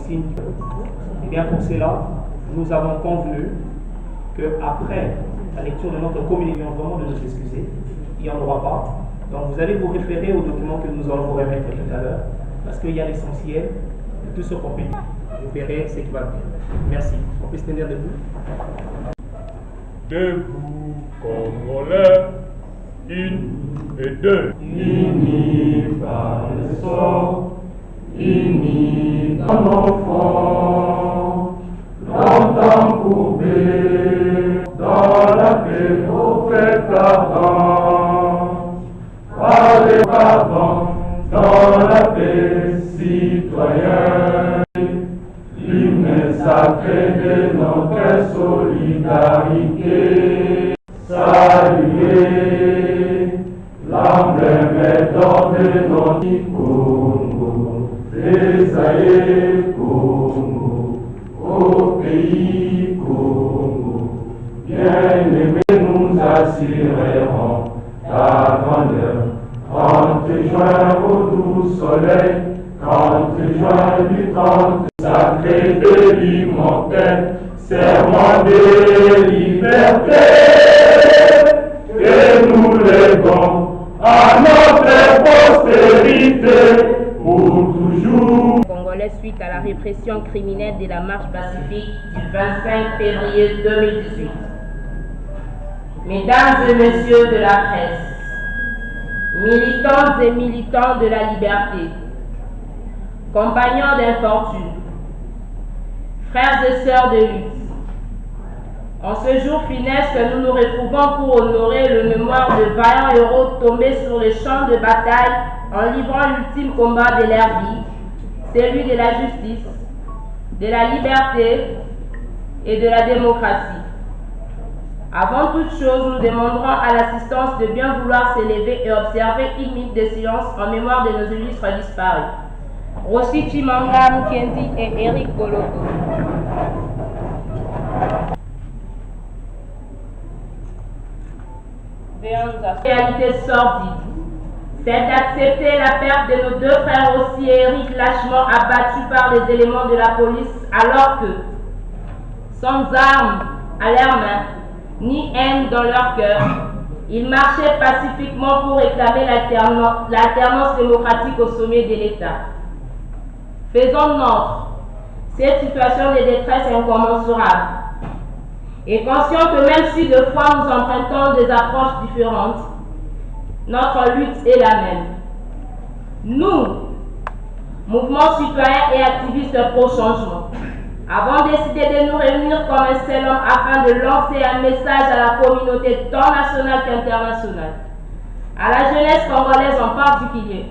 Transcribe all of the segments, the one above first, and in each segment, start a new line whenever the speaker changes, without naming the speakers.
victimes. Et bien pour cela, nous avons convenu qu'après la lecture de notre communion, vraiment de nous excuser, il n'y en aura pas. Donc vous allez vous référer aux documents que nous allons vous remettre tout à l'heure, parce qu'il y a l'essentiel de tout ce qu'on peut dire. Vous verrez ce qui va bien. Merci. On peut se tenir debout.
Debout, Congolais, une et deux.
Unis par le sort, unis dans nos fronts, longtemps courbés dans la paix au fait ardent, par les pardons dans la paix citoyenne, l'hymne sacré de notre solidarité. Saluer l'emblème d'or de notre Congo, les aïeux Congo, au pays Congo, bien-aimés, nous assurerons ta grandeur. 30 juin au doux soleil, 30 juin du 30 sacré de l'immortel, serment de liberté, que nous léguons à notre postérité pour toujours.
Congolais suite à la répression criminelle de la marche pacifique du 25 février 2018. Mesdames et messieurs de la presse, militantes et militants de la liberté, compagnons d'infortune, frères et sœurs de lutte, en ce jour funeste que nous nous retrouvons pour honorer le mémoire de vaillants héros tombés sur les champs de bataille en livrant l'ultime combat de leur vie, celui de la justice, de la liberté et de la démocratie. Avant toute chose, nous demanderons à l'assistance de bien vouloir s'élever et observer une minute de silence en mémoire de nos illustres disparus. Rossi Chimanga Mukendi et Eric Bologo. Réalité sordide, c'est d'accepter la perte de nos deux frères Rossi et Eric lâchement abattus par les éléments de la police alors que, sans armes à leurs mains, ni haine dans leur cœur, ils marchaient pacifiquement pour réclamer l'alternance démocratique au sommet de l'État. Faisons nôtre cette situation de détresse incommensurable et conscients que même si deux fois nous empruntons des approches différentes, notre lutte est la même. Nous, mouvement citoyen et activistes pro changement, avons décidé de nous réunir comme un seul homme afin de lancer un message à la communauté tant nationale qu'internationale, à la jeunesse congolaise en particulier,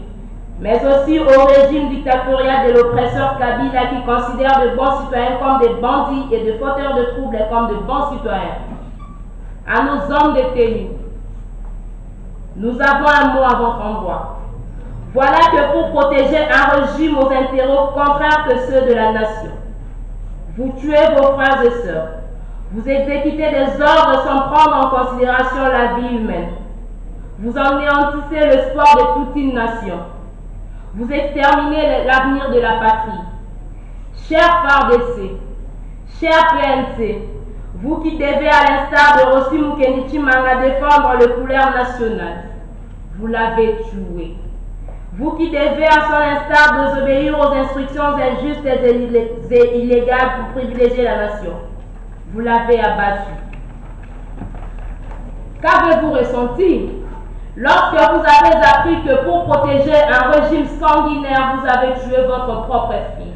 mais aussi au régime dictatorial de l'oppresseur Kabila qui considère de bons citoyens comme des bandits et de fauteurs de troubles comme de bons citoyens. À nos hommes détenus, nous avons un mot à votre endroit. Voilà que pour protéger un régime aux intérêts contraires que ceux de la nation, vous tuez vos frères et sœurs, vous exécutez des ordres sans prendre en considération la vie humaine, vous anéantissez l'espoir de toute une nation, vous exterminez l'avenir de la patrie. Chers FARDC, chers PNC, vous qui devez à l'instar de Rossi Mukendi Chimanga défendre le couleur national, vous l'avez tué. Vous qui devez à son instar désobéir aux instructions injustes et illégales pour privilégier la nation, vous l'avez abattu. Qu'avez-vous ressenti lorsque vous avez appris que pour protéger un régime sanguinaire, vous avez tué votre propre fille,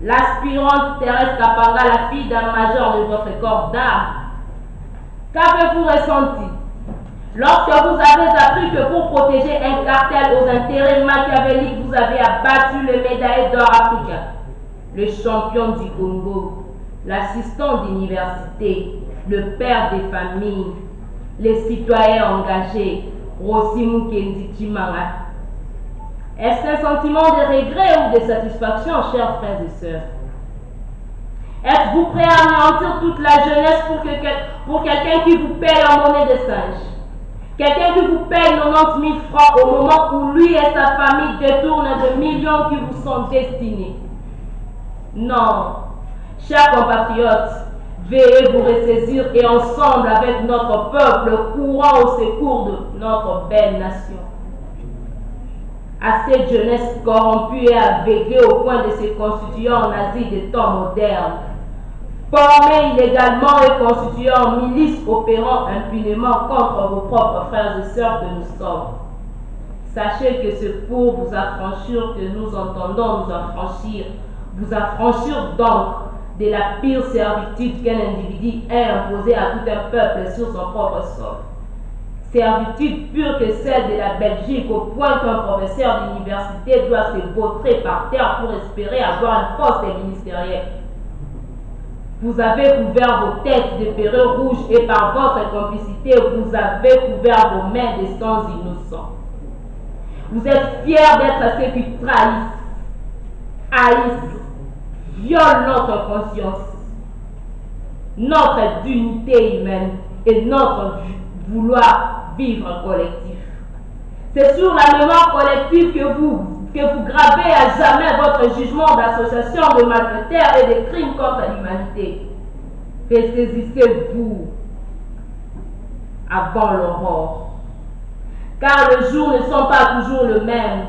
l'aspirante Thérèse Kapanga, la fille d'un major de votre corps d'armes? Qu'avez-vous ressenti lorsque vous avez appris que pour protéger un cartel aux intérêts machiavéliques, vous avez abattu le médaillé d'or africain, le champion du Congo, l'assistant d'université, le père des familles, les citoyens engagés, Rossi Mukendi Chimanga? Est-ce un sentiment de regret ou de satisfaction, chers frères et sœurs? Êtes-vous prêts à anéantir toute la jeunesse pour quelqu'un qui vous paye en monnaie de singe? Quelqu'un qui vous paye 90 000 francs au moment où lui et sa famille détournent de millions qui vous sont destinés? Non, chers compatriotes, veillez vous ressaisir et ensemble avec notre peuple, courant au secours de notre belle nation. À cette jeunesse corrompue et aveuglée au point de se constituer en Asie des temps modernes, formée illégalement et constituée en milice opérant impunément contre vos propres frères et sœurs que nous sommes. Sachez que c'est pour vous affranchir que nous entendons vous affranchir donc de la pire servitude qu'un individu ait imposée à tout un peuple sur son propre sol. Servitude pure que celle de la Belgique, au point qu'un professeur d'université doit se vautrer par terre pour espérer avoir un poste ministériel. Vous avez couvert vos têtes de perruques rouges et par votre complicité, vous avez couvert vos mains de sangs innocents. Vous êtes fiers d'être ceux qui trahissent, haïssent, violent notre conscience, notre dignité humaine et notre vouloir vivre collectif. C'est sur la mémoire collective que vous gravez à jamais votre jugement d'association de malfaiteurs et de crimes contre l'humanité. Ressaisissez-vous avant l'aurore, car les jours ne sont pas toujours le même.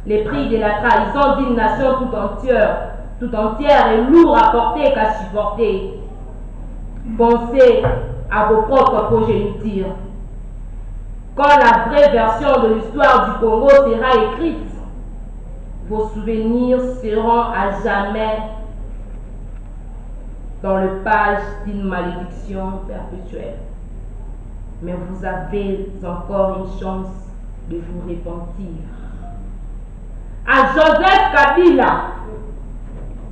Les prix de la trahison d'une nation tout entière est lourd à porter qu'à supporter. Pensez à vos propres progénitures. Quand la vraie version de l'histoire du Congo sera écrite, vos souvenirs seront à jamais dans le page d'une malédiction perpétuelle. Mais vous avez encore une chance de vous repentir. À Joseph Kabila,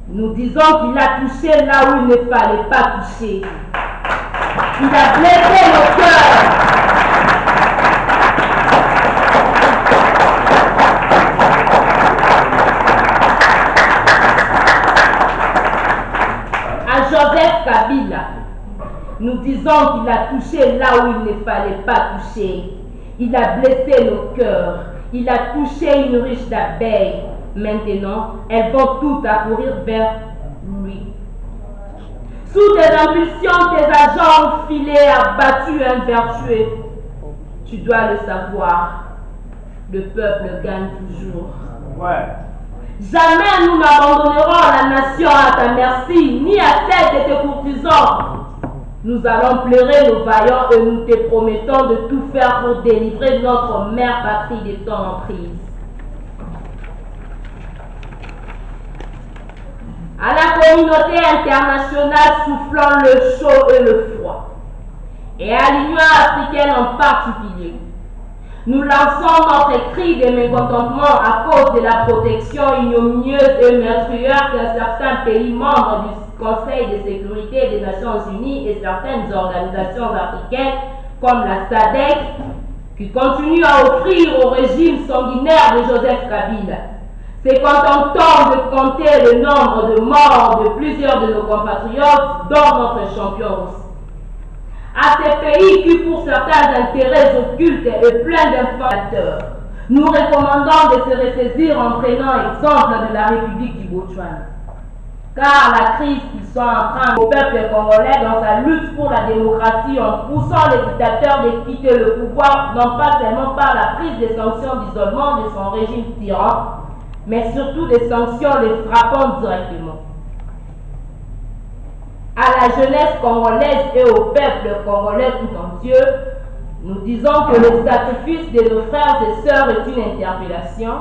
nous disons qu'il a touché là où il ne fallait pas toucher. Il a blessé nos cœurs. À Joseph Kabila, nous disons qu'il a touché là où il ne fallait pas toucher. Il a blessé nos cœurs. Il a touché une ruche d'abeilles. Maintenant, elles vont toutes accourir vers lui. Sous tes impulsions, tes agents ont filé, abattu un vertueux. Tu dois le savoir. Le peuple gagne toujours.
Ouais.
Jamais nous n'abandonnerons la nation à ta merci, ni à celle de tes courtisans. Nous allons pleurer nos vaillants et nous te promettons de tout faire pour délivrer notre mère patrie de ton emprise. À la communauté internationale soufflant le chaud et le froid, et à l'Union africaine en particulier, nous lançons notre cri de mécontentement à cause de la protection ignominieuse et meurtrière que certains pays membres du Conseil de sécurité des Nations Unies et certaines organisations africaines comme la SADC qui continuent à offrir au régime sanguinaire de Joseph Kabila. Se contentant de compter le nombre de morts de plusieurs de nos compatriotes, dont notre champion russe. À ces pays qui, pour certains intérêts occultes et pleins d'informateurs, nous recommandons de se ressaisir en prenant exemple de la République du Botswana. Car la crise qu'ils sont en train au peuple congolais dans sa lutte pour la démocratie en poussant les dictateurs de quitter le pouvoir, non pas seulement par la prise des sanctions d'isolement de son régime tyran, mais surtout des sanctions les frappant directement. À la jeunesse congolaise et au peuple congolais tout entier, nous disons que le sacrifice de nos frères et sœurs est une interpellation,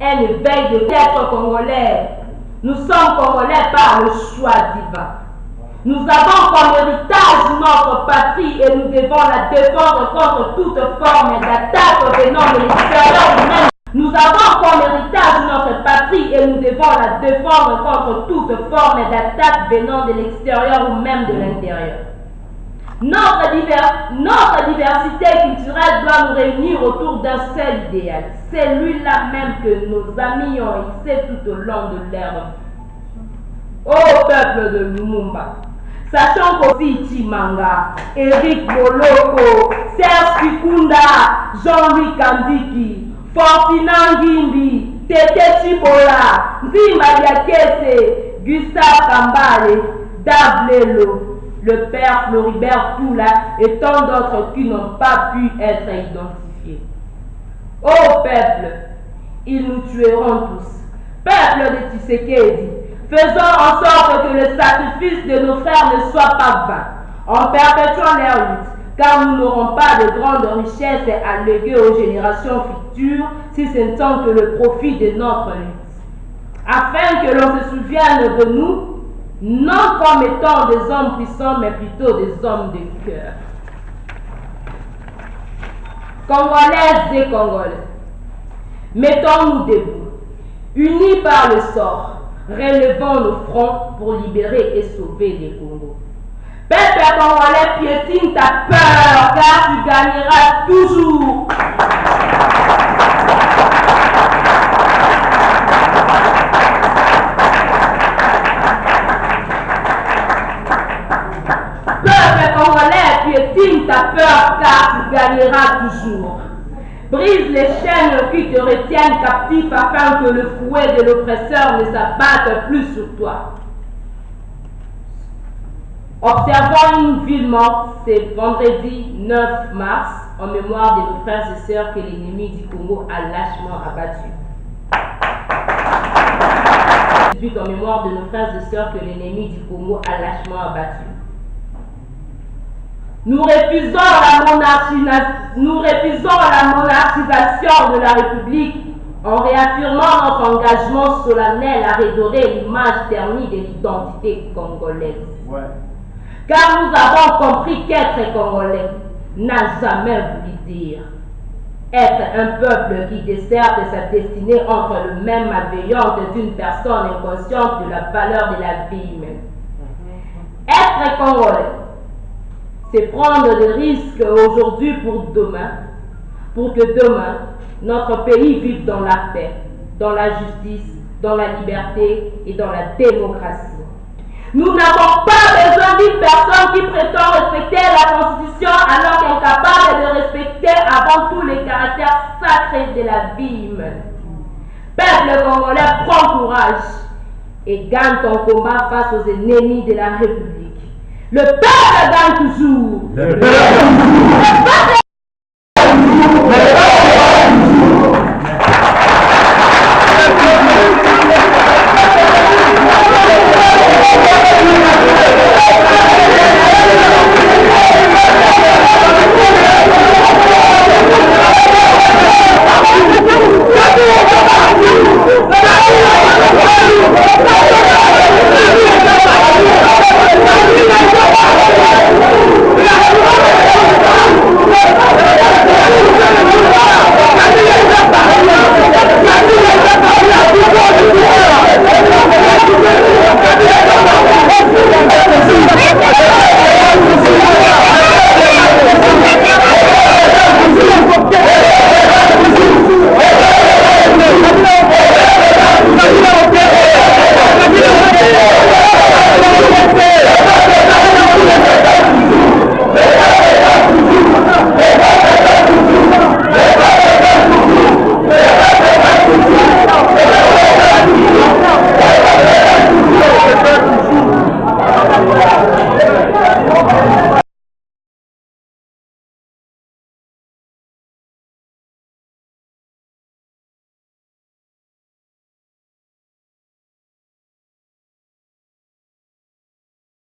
un éveil de l'être congolais. Nous sommes congolais par le choix divin. Nous avons comme héritage notre patrie et nous devons la défendre contre toute forme d'attaque venant de l'extérieur ou même. Nous avons comme héritage notre patrie et nous devons la défendre contre toute forme d'attaque venant de l'extérieur ou même de l'intérieur. Notre diversité culturelle doit nous réunir autour d'un seul idéal, celui-là même que nos amis ont hissé tout au long de leur vie. Ô peuple de Lumumba, sachant qu'aussi Chimanga, Eric Boloko, Serge Kikunda, Jean-Louis Kandiki, Fortinand Ngimbi, Tété Chibola, Nzima Diakese, Gustave Kambale, Dablelo, le père Floribert Toula et tant d'autres qui n'ont pas pu être identifiés. Ô peuple, ils nous tueront tous. Peuple de Tshisekedi, faisons en sorte que le sacrifice de nos frères ne soit pas vain, en perpétuant leur lutte, car nous n'aurons pas de grandes richesses à léguer aux générations futures si ce ne sont que le profit de notre lutte. Afin que l'on se souvienne de nous, non comme étant des hommes puissants, mais plutôt des hommes de cœur. Congolaises et Congolais, mettons-nous debout, unis par le sort, relevons nos fronts pour libérer et sauver les Congos. Peuple congolais, piétine ta peur, car tu gagneras toujours. Peuple congolais, piétine ta peur, car tu gagneras toujours. Brise les chaînes qui te retiennent captif afin que le fouet de l'oppresseur ne s'abatte plus sur toi. Observons une ville morte, c'est vendredi 9 mars, en mémoire de nos frères et sœurs que l'ennemi du Congo a lâchement abattus. En mémoire de nos frères et sœurs que l'ennemi du Congo a lâchement abattus. Nous refusons la monarchisation de la République en réaffirmant notre engagement solennel à redorer l'image ternie de l'identité congolaise. Ouais. Car nous avons compris qu'être congolais n'a jamais voulu dire être un peuple qui desserte sa destinée entre le même malveillante d'une personne inconsciente de la valeur de la vie humaine. Être congolais, c'est prendre des risques aujourd'hui pour demain, pour que demain, notre pays vive dans la paix, dans la justice, dans la liberté et dans la démocratie. Nous n'avons pas besoin d'une personne qui prétend respecter la Constitution alors qu'elle est capable de respecter avant tout les caractères sacrés de la vie humaine. Peuple congolais, prends courage et gagne ton combat face aux ennemis de la République. Le peuple gagne toujours. Le peuple